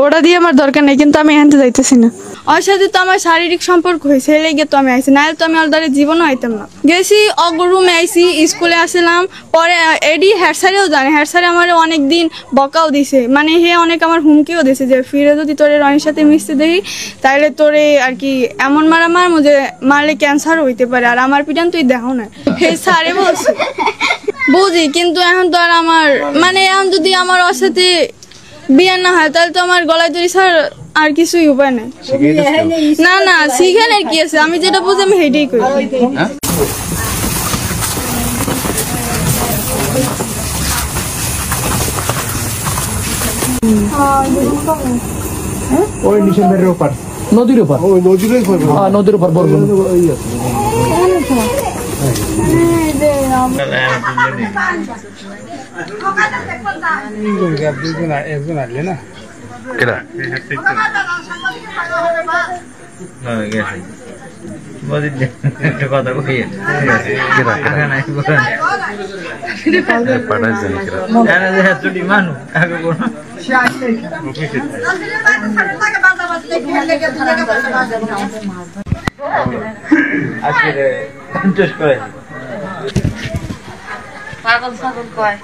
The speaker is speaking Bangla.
ওটা দিয়ে আমার দরকার নেই, কিন্তু আমি এখান থেকে যাইতেছি না। ওর সাথে তো আমার শারীরিক সম্পর্ক হয়েছে, এই লেগে তো আমি আইসি, নাহলে তো আমি অলরেডি জীবনও আইতাম না। গেছি অগরুমে আইসি, স্কুলে আসলাম, পরে এডি হেড স্যারেও জানে, হেড স্যারে আমার অনেক দিন বকাও দিছে, মানে হে অনেক আমার হুমকিও দিছে যে ফিরে যদি তোরে রনির সাথে মিশতে দেখি তাহলে তোরে আর কি এমন মার যে মারলে ক্যান্সার হইতে পারে, আর আমার পিটান তুই দেখো না। হে স্যারে বলছে বুঝি, কিন্তু এখন তো আর আমার মানে এখন যদি আমার ওর সাথে বিয়ে না হয় তাহলে তো আমার গলায় দড়ি ছাড় আর কিছুই উপায় নেই। না না শিখেনের কি আছে, আমি যেটা বুঝি আমি হেঁটেই করি। ওই নিশানের ওপার, নদীর ওপার, ওই নদীর ওপার বর্গ একজন আসলে না কথা মানুষ পাগল ছাগল কয়।